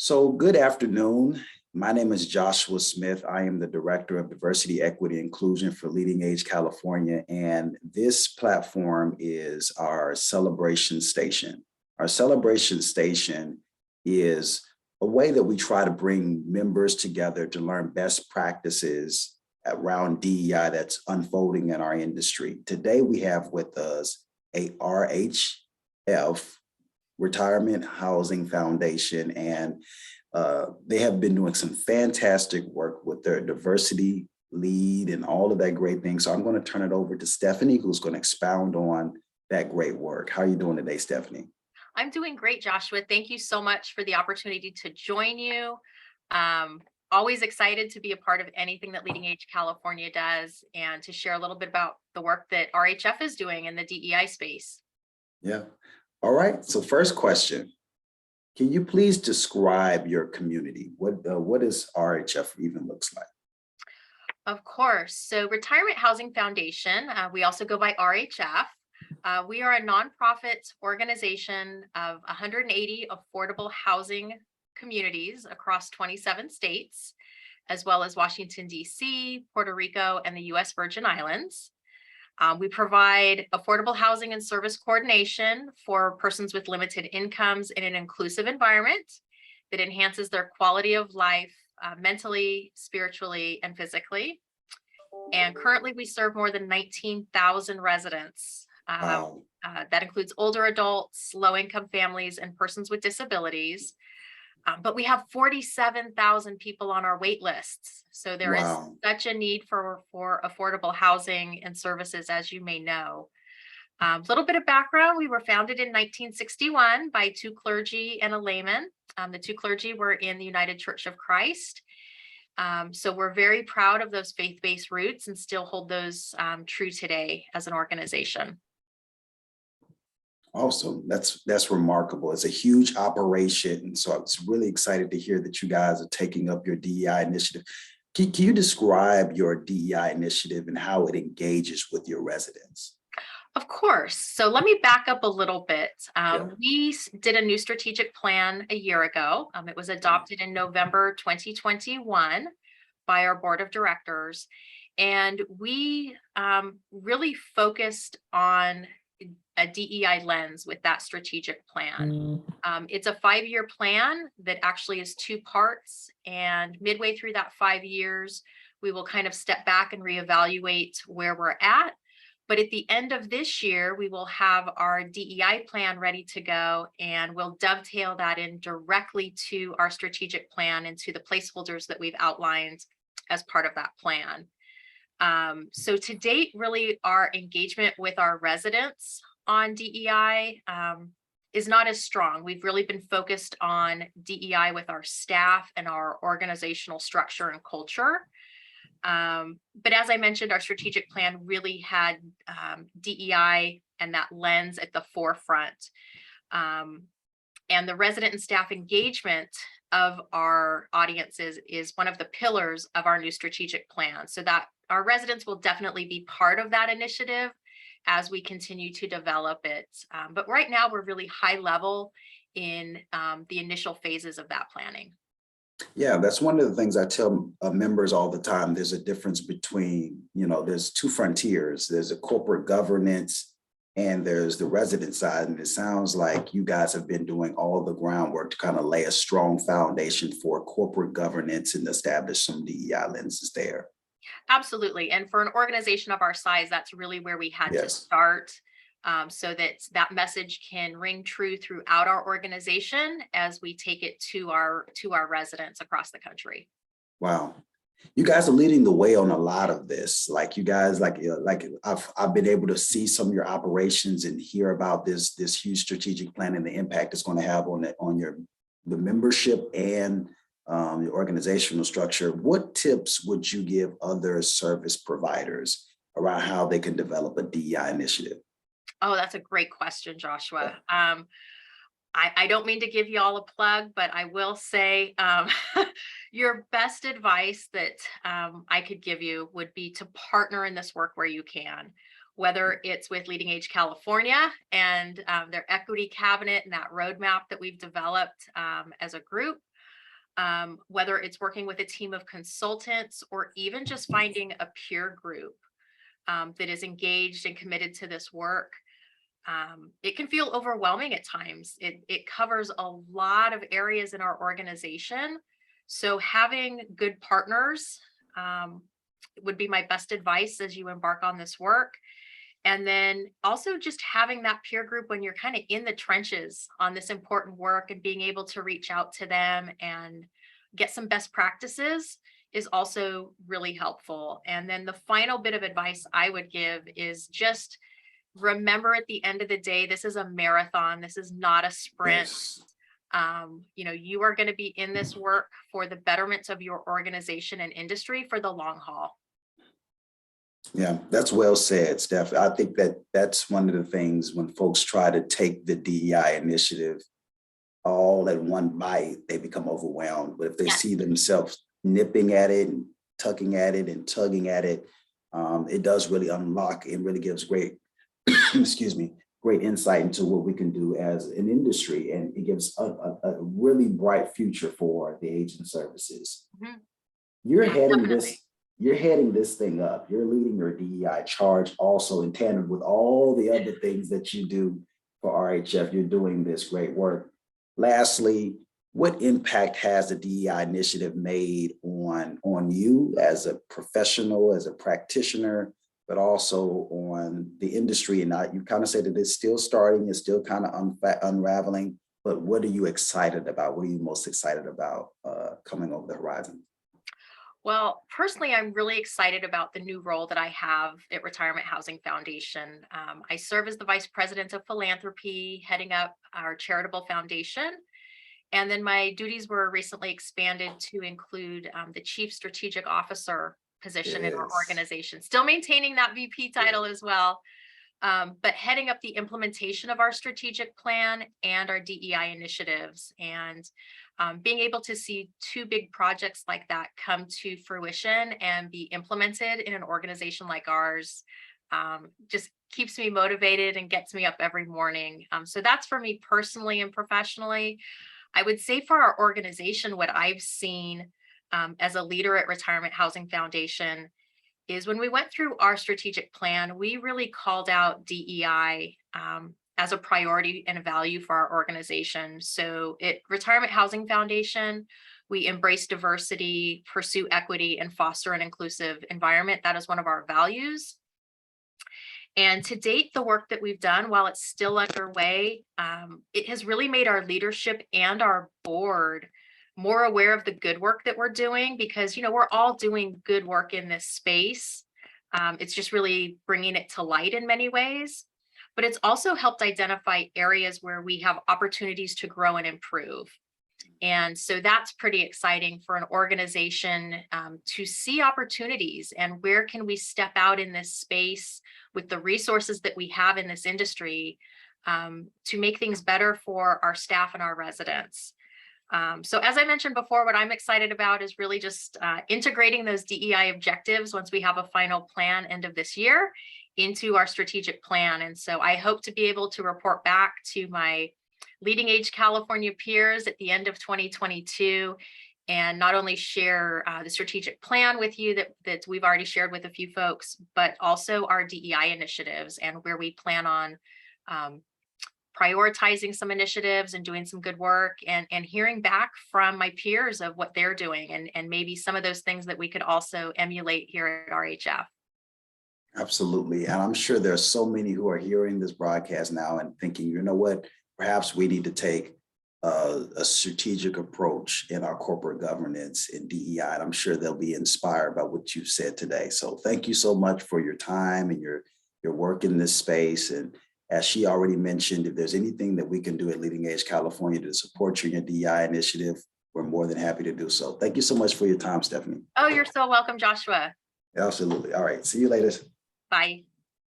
So good afternoon. My name is Joshua Smith. I am the Director of Diversity, Equity, Inclusion for Leading Age California, and this platform is our celebration station. Our celebration station is a way that we try to bring members together to learn best practices around DEI that's unfolding in our industry. Today, we have with us a RHF Retirement Housing Foundation, and they have been doing some fantastic work with their diversity lead and all of that great thing. So I'm going to turn it over to Stephanie, who's going to expound on that great work. How are you doing today, Stephanie? I'm doing great, Joshua. Thank you so much for the opportunity to join you. Always excited to be a part of anything that Leading Age California does and to share a little bit about the work that RHF is doing in the DEI space. Yeah. All right. So first question, can you please describe your community? What does RHF even looks like? Of course. So Retirement Housing Foundation, we also go by RHF. We are a nonprofit organization of 180 affordable housing communities across 27 states, as well as Washington, D.C., Puerto Rico, and the U.S. Virgin Islands. We provide affordable housing and service coordination for persons with limited incomes in an inclusive environment that enhances their quality of life mentally, spiritually, and physically. And currently we serve more than 19,000 residents. Wow. That includes older adults, low-income families, and persons with disabilities. But we have 47,000 people on our wait lists. So there is such a need for affordable housing and services, as you may know. A little bit of background, we were founded in 1961 by two clergy and a layman. The two clergy were in the United Church of Christ. So we're very proud of those faith-based roots and still hold those true today as an organization. Awesome. That's remarkable. It's a huge operation. And so I was really excited to hear that you guys are taking up your DEI initiative. Can you describe your DEI initiative and how it engages with your residents? Of course. So let me back up a little bit. We did a new strategic plan a year ago. It was adopted in November 2021 by our board of directors. And we really focused on a DEI lens with that strategic plan. It's a 5-year plan that actually is 2 parts. And midway through that 5 years, we will kind of step back and reevaluate where we're at. But at the end of this year, we will have our DEI plan ready to go, and we'll dovetail that in directly to our strategic plan and to the placeholders that we've outlined as part of that plan. So to date, really our engagement with our residents on DEI is not as strong. We've really been focused on DEI with our staff and our organizational structure and culture. But as I mentioned, our strategic plan really had DEI and that lens at the forefront. And the resident and staff engagement of our audiences is one of the pillars of our new strategic plan, so that our residents will definitely be part of that initiative as we continue to develop it. But right now we're really high level in the initial phases of that planning. Yeah, that's one of the things I tell members all the time. There's a difference between, there's 2 frontiers. There's a corporate governance and there's the resident side. And it sounds like you guys have been doing all the groundwork to kind of lay a strong foundation for corporate governance and establish some DEI lenses there. Absolutely. And for an organization of our size, that's really where we had to start, so that message can ring true throughout our organization as we take it to our residents across the country. Wow. You guys are leading the way on a lot of this. Like you guys, like I've been able to see some of your operations and hear about this huge strategic plan and the impact it's going to have on the membership and your organizational structure. What tips would you give other service providers around how they can develop a DEI initiative? Oh, that's a great question, Joshua. I don't mean to give you all a plug, but I will say your best advice that I could give you would be to partner in this work where you can, whether it's with Leading Age California and their equity cabinet and that roadmap that we've developed as a group, whether it's working with a team of consultants or even just finding a peer group that is engaged and committed to this work. It can feel overwhelming at times. It covers a lot of areas in our organization. So having good partners would be my best advice as you embark on this work. And then also just having that peer group when you're kind of in the trenches on this important work and being able to reach out to them and get some best practices is also really helpful. And then the final bit of advice I would give is just remember at the end of the day, this is a marathon. This is not a sprint. Yes. You are going to be in this work for the betterment of your organization and industry for the long haul. Yeah, that's well said, Steph. I think that's one of the things when folks try to take the DEI initiative all at one bite, they become overwhelmed. But if they see themselves nipping at it and tugging at it and tugging at it, it does really unlock and really gives great, excuse me, great insight into what we can do as an industry. And it gives a really bright future for the aging services. Mm-hmm. You're heading this thing up. You're leading your DEI charge also in tandem with all the other things that you do for RHF. You're doing this great work. Lastly, what impact has the DEI initiative made on you as a professional, as a practitioner, but also on the industry? And you kind of said that it's still starting, it's still kind of unraveling, but what are you excited about? What are you most excited about coming over the horizon? Well, personally, I'm really excited about the new role that I have at Retirement Housing Foundation. I serve as the Vice President of Philanthropy, heading up our charitable foundation. And then my duties were recently expanded to include the Chief Strategic Officer position in our organization, still maintaining that VP title as well, but heading up the implementation of our strategic plan and our DEI initiatives. And being able to see two big projects like that come to fruition and be implemented in an organization like ours just keeps me motivated and gets me up every morning. So that's for me personally and professionally. I would say for our organization, what I've seen as a leader at Retirement Housing Foundation is when we went through our strategic plan, we really called out DEI as a priority and a value for our organization. So at Retirement Housing Foundation, we embrace diversity, pursue equity, and foster an inclusive environment. That is one of our values. And to date, the work that we've done, while it's still underway, it has really made our leadership and our board more aware of the good work that we're doing, because, we're all doing good work in this space. It's just really bringing it to light in many ways. But it's also helped identify areas where we have opportunities to grow and improve. And so that's pretty exciting for an organization to see opportunities and where can we step out in this space with the resources that we have in this industry to make things better for our staff and our residents. So as I mentioned before, what I'm excited about is really just integrating those DEI objectives once we have a final plan end of this year into our strategic plan. And so I hope to be able to report back to my Leading Age California peers at the end of 2022 and not only share the strategic plan with you that we've already shared with a few folks, but also our DEI initiatives and where we plan on prioritizing some initiatives and doing some good work and hearing back from my peers of what they're doing and maybe some of those things that we could also emulate here at RHF. Absolutely. And I'm sure there's so many who are hearing this broadcast now and thinking, you know what, perhaps we need to take a strategic approach in our corporate governance in DEI. And I'm sure they'll be inspired by what you've said today. So thank you so much for your time and your work in this space. And as she already mentioned, if there's anything that we can do at Leading Age California to support you in your DEI initiative, we're more than happy to do so. Thank you so much for your time, Stephanie. Oh, you're so welcome, Joshua. Absolutely. All right. See you later. Bye.